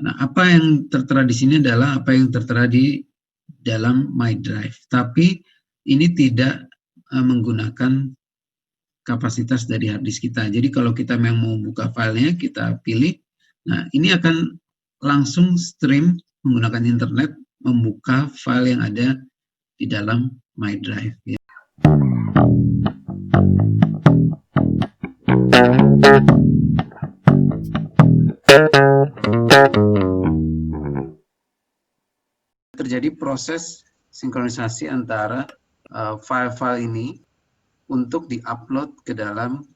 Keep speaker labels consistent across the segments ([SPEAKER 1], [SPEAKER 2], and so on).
[SPEAKER 1] Nah, apa yang tertera di sini adalah apa yang tertera di dalam My Drive, tapi ini tidak menggunakan kapasitas dari hard disk kita. Jadi kalau kita memang mau buka filenya, kita pilih. Nah, ini akan langsung stream menggunakan internet, membuka file yang ada di dalam My Drive. Ya. Terjadi proses sinkronisasi antara file-file ini untuk di-upload ke dalam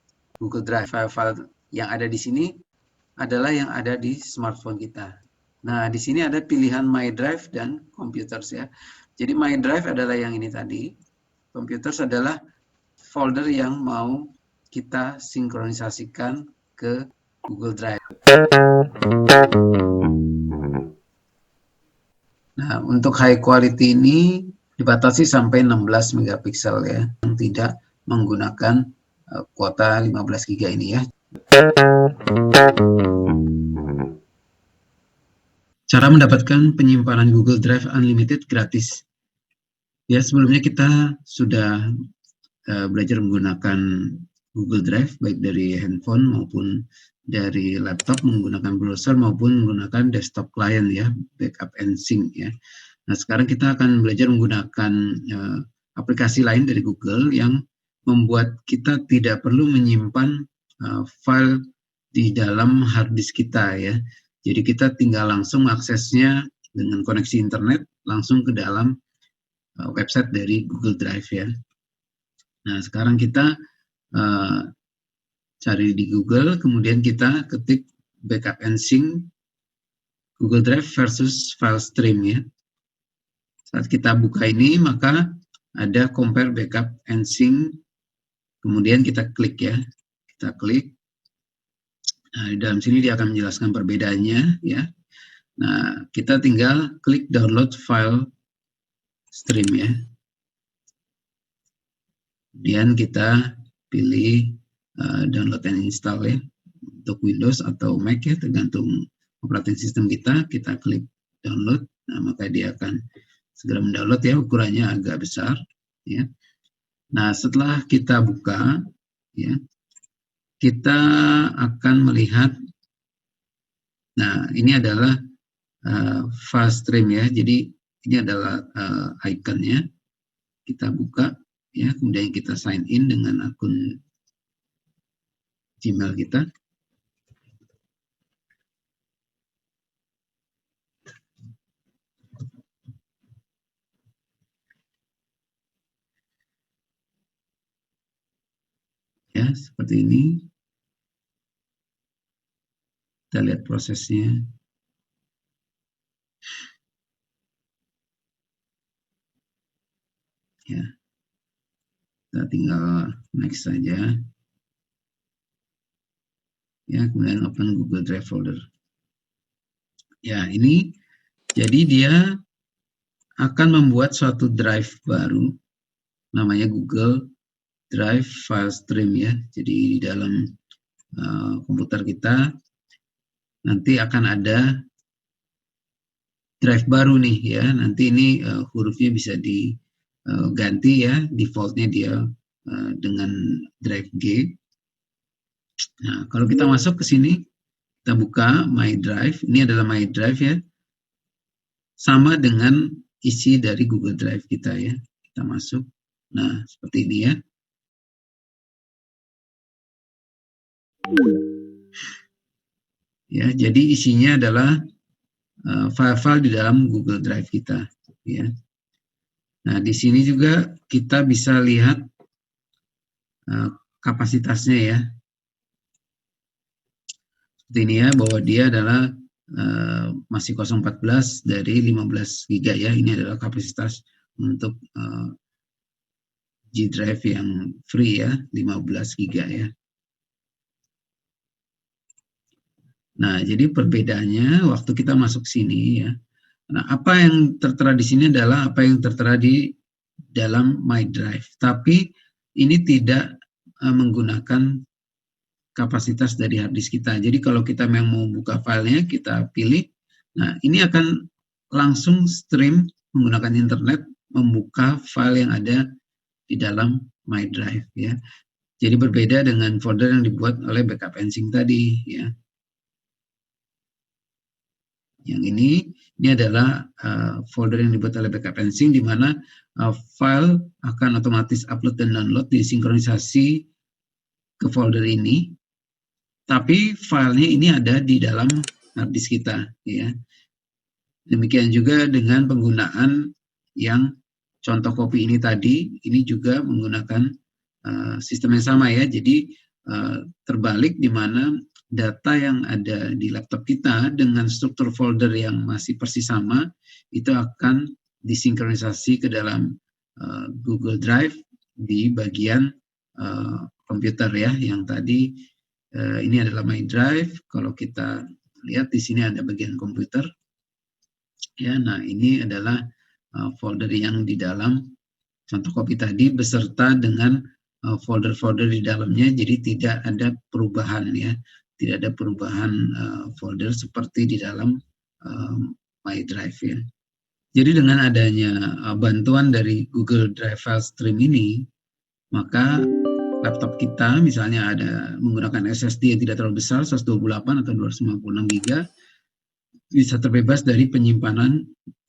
[SPEAKER 1] Google Drive. File-file yang ada di sini adalah yang ada di smartphone kita. Nah, di sini ada pilihan My Drive dan Computers ya. Jadi My Drive adalah yang ini tadi. Computers adalah folder yang mau kita sinkronisasikan ke Google Drive. Nah, untuk high quality ini dibatasi sampai 16 megapiksel ya, yang tidak menggunakan kuota 15 GB ini ya. Cara mendapatkan penyimpanan Google Drive Unlimited gratis. Ya, sebelumnya kita sudah belajar menggunakan Google Drive, baik dari handphone maupun dari laptop, menggunakan browser maupun menggunakan desktop client ya, backup and sync ya. Nah, sekarang kita akan belajar menggunakan aplikasi lain dari Google yang membuat kita tidak perlu menyimpan file di dalam hard disk kita ya. Jadi kita tinggal langsung aksesnya dengan koneksi internet langsung ke dalam website dari Google Drive ya. Nah, sekarang kita cari di Google, kemudian kita ketik backup and sync Google Drive versus file stream ya. Saat kita buka ini, maka ada compare backup and sync, kemudian kita klik ya. Kita klik. Nah, di dalam sini dia akan menjelaskan perbedaannya ya. Nah, kita tinggal klik download file stream ya. Kemudian kita pilih download and install ya. Untuk Windows atau Mac ya, tergantung operating system kita klik download. Nah, maka dia akan segera mendownload ya, ukurannya agak besar ya. Nah, setelah kita buka ya, kita akan melihat, nah ini adalah file stream ya. Jadi ini adalah ikonnya. Kita buka ya, kemudian kita sign in dengan akun Gmail kita. Ya, seperti ini. Kita lihat prosesnya. Ya. Kita tinggal next saja. Ya, kemudian open Google Drive folder. Ya, ini jadi dia akan membuat suatu drive baru namanya Google Drive File Stream ya. Jadi di dalam komputer kita nanti akan ada drive baru nih ya. Nanti ini hurufnya bisa diganti ya. Defaultnya dia dengan drive G. Nah, kalau kita masuk ke sini, kita buka My Drive. Ini adalah My Drive ya. Sama dengan isi dari Google Drive kita ya. Kita masuk. Nah, seperti ini ya. Ya, jadi isinya adalah file-file di dalam Google Drive kita ya. Nah, di sini juga kita bisa lihat kapasitasnya ya. Seperti ini ya, bahwa dia adalah masih 014 dari 15 GB ya. Ini adalah kapasitas untuk G Drive yang free ya, 15 GB ya. Nah, jadi perbedaannya waktu kita masuk sini ya. Nah, apa yang tertera di sini adalah apa yang tertera di dalam My Drive. Tapi ini tidak menggunakan kapasitas dari hard disk kita. Jadi kalau kita memang mau buka filenya, kita pilih. Nah, ini akan langsung stream menggunakan internet membuka file yang ada di dalam My Drive ya. Jadi berbeda dengan folder yang dibuat oleh backup Ensync tadi ya. Yang ini adalah folder yang dibuat oleh backup Ensync di mana file akan otomatis upload dan download disinkronisasi ke folder ini. Tapi filenya ini ada di dalam hard disk kita ya. Demikian juga dengan penggunaan yang contoh copy ini tadi, ini juga menggunakan sistem yang sama ya. Jadi terbalik di mana data yang ada di laptop kita dengan struktur folder yang masih persis sama, itu akan disinkronisasi ke dalam Google Drive di bagian komputer ya. Yang tadi ini adalah My Drive. Kalau kita lihat di sini ada bagian komputer. Ya, nah ini adalah folder yang di dalam contoh copy tadi beserta dengan folder-folder di dalamnya, jadi tidak ada perubahan ya, tidak ada perubahan folder seperti di dalam My Drive ya. Jadi dengan adanya bantuan dari Google Drive File Stream ini, maka laptop kita misalnya ada menggunakan SSD yang tidak terlalu besar, 128 atau 256 GB, bisa terbebas dari penyimpanan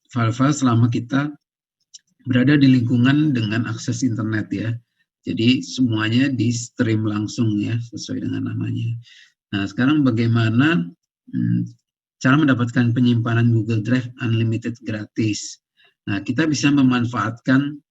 [SPEAKER 1] file-file selama kita berada di lingkungan dengan akses internet ya. Jadi semuanya di stream langsung ya, sesuai dengan namanya. Nah, sekarang bagaimana cara mendapatkan penyimpanan Google Drive Unlimited gratis? Nah, kita bisa memanfaatkan